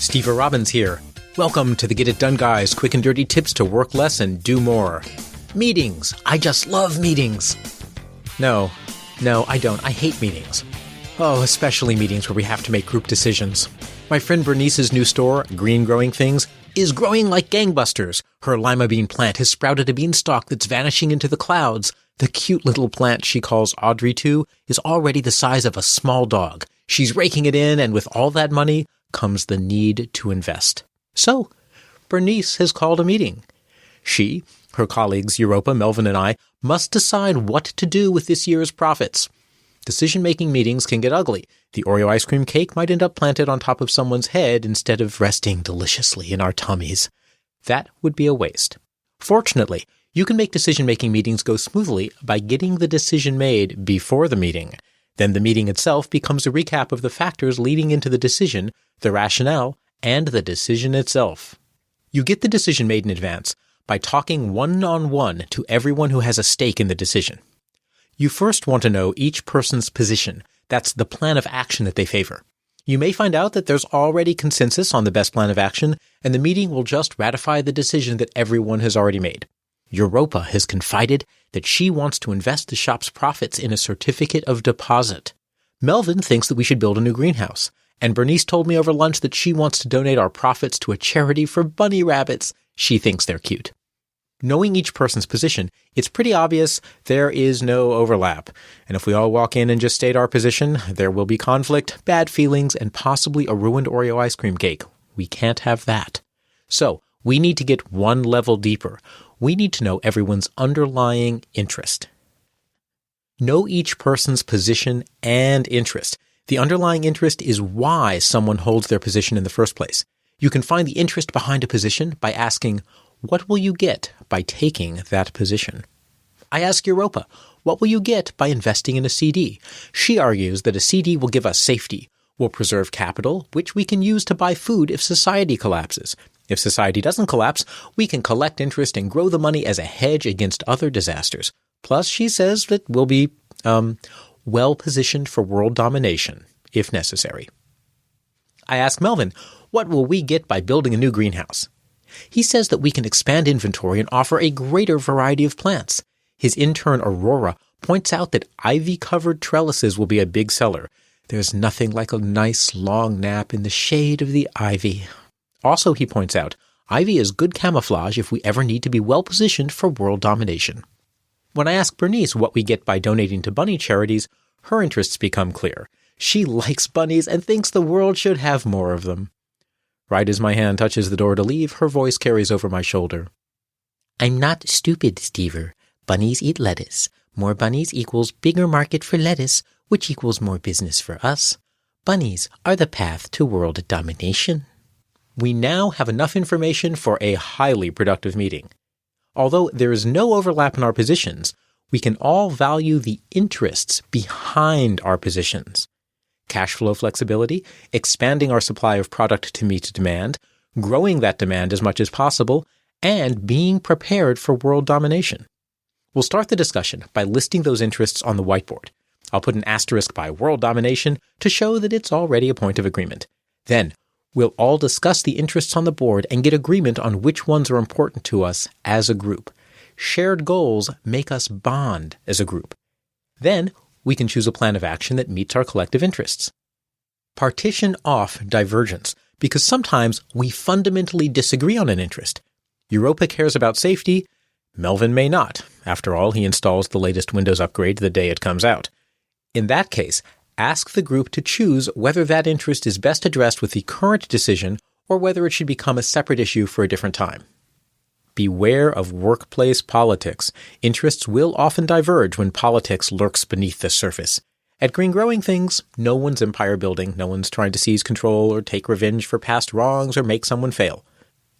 Steve Robbins here. Welcome to the Get It Done Guys, quick and dirty tips to work less and do more. Meetings. I just love meetings. No, I don't. I hate meetings. Oh, especially meetings where we have to make group decisions. My friend Bernice's new store, Green Growing Things, is growing like gangbusters. Her lima bean plant has sprouted a beanstalk that's vanishing into the clouds. The cute little plant she calls Audrey 2 is already the size of a small dog. She's raking it in, and with all that money comes the need to invest. So, Bernice has called a meeting. She, her colleagues Europa, Melvin, and I must decide what to do with this year's profits. Decision-making meetings can get ugly. The Oreo ice cream cake might end up planted on top of someone's head instead of resting deliciously in our tummies. That would be a waste. Fortunately, you can make decision-making meetings go smoothly by getting the decision made before the meeting. Then the meeting itself becomes a recap of the factors leading into the decision, the rationale, and the decision itself. You get the decision made in advance by talking one-on-one to everyone who has a stake in the decision. You first want to know each person's position. That's the plan of action that they favor. You may find out that there's already consensus on the best plan of action, and the meeting will just ratify the decision that everyone has already made. Europa has confided that she wants to invest the shop's profits in a certificate of deposit. Melvin thinks that we should build a new greenhouse, and Bernice told me over lunch that she wants to donate our profits to a charity for bunny rabbits. She thinks they're cute. Knowing each person's position, it's pretty obvious there is no overlap. And if we all walk in and just state our position, there will be conflict, bad feelings, and possibly a ruined Oreo ice cream cake. We can't have that. So, we need to get one level deeper. We need to know everyone's underlying interest. Know each person's position and interest. The underlying interest is why someone holds their position in the first place. You can find the interest behind a position by asking, what will you get by taking that position? I ask Europa, what will you get by investing in a CD? She argues that a CD will give us safety, will preserve capital, which we can use to buy food if society collapses. If society doesn't collapse, we can collect interest and grow the money as a hedge against other disasters. Plus, she says that we'll be, well-positioned for world domination, if necessary. I ask Melvin, what will we get by building a new greenhouse? He says that we can expand inventory and offer a greater variety of plants. His intern Aurora points out that ivy-covered trellises will be a big seller. There's nothing like a nice long nap in the shade of the ivy. Also, he points out, ivy is good camouflage if we ever need to be well-positioned for world domination. When I ask Bernice what we get by donating to bunny charities, her interests become clear. She likes bunnies and thinks the world should have more of them. Right as my hand touches the door to leave, her voice carries over my shoulder. I'm not stupid, Stever. Bunnies eat lettuce. More bunnies equals bigger market for lettuce, which equals more business for us. Bunnies are the path to world domination. We now have enough information for a highly productive meeting. Although there is no overlap in our positions, we can all value the interests behind our positions. Cash flow flexibility, expanding our supply of product to meet demand, growing that demand as much as possible, and being prepared for world domination. We'll start the discussion by listing those interests on the whiteboard. I'll put an asterisk by world domination to show that it's already a point of agreement. Then, we'll all discuss the interests on the board and get agreement on which ones are important to us as a group. Shared goals make us bond as a group. Then, we can choose a plan of action that meets our collective interests. Partition off divergence, because sometimes we fundamentally disagree on an interest. Europa cares about safety. Melvin may not. After all, he installs the latest Windows upgrade the day it comes out. In that case, ask the group to choose whether that interest is best addressed with the current decision or whether it should become a separate issue for a different time. Beware of workplace politics. Interests will often diverge when politics lurks beneath the surface. At Green Growing Things, no one's empire building, no one's trying to seize control or take revenge for past wrongs or make someone fail.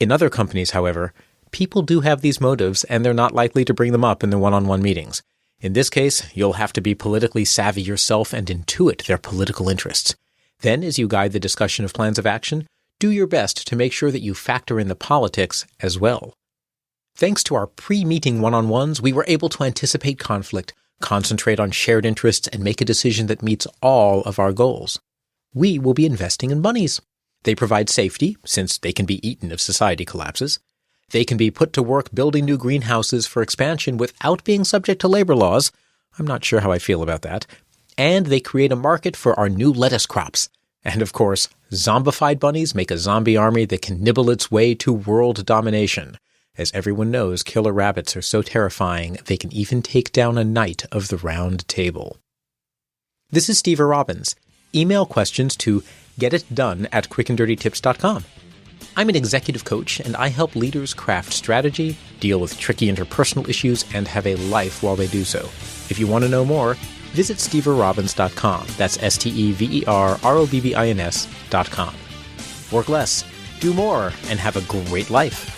In other companies, however, people do have these motives and they're not likely to bring them up in their one-on-one meetings. In this case, you'll have to be politically savvy yourself and intuit their political interests. Then, as you guide the discussion of plans of action, do your best to make sure that you factor in the politics as well. Thanks to our pre-meeting one-on-ones, we were able to anticipate conflict, concentrate on shared interests, and make a decision that meets all of our goals. We will be investing in bunnies. They provide safety, since they can be eaten if society collapses. They can be put to work building new greenhouses for expansion without being subject to labor laws. I'm not sure how I feel about that. And they create a market for our new lettuce crops. And of course, zombified bunnies make a zombie army that can nibble its way to world domination. As everyone knows, killer rabbits are so terrifying, they can even take down a knight of the round table. This is Steve Robbins. Email questions to getitdone@quickanddirtytips.com. I'm an executive coach, and I help leaders craft strategy, deal with tricky interpersonal issues, and have a life while they do so. If you want to know more, visit steverobbins.com. That's SteverRobbins.com. Work less, do more, and have a great life.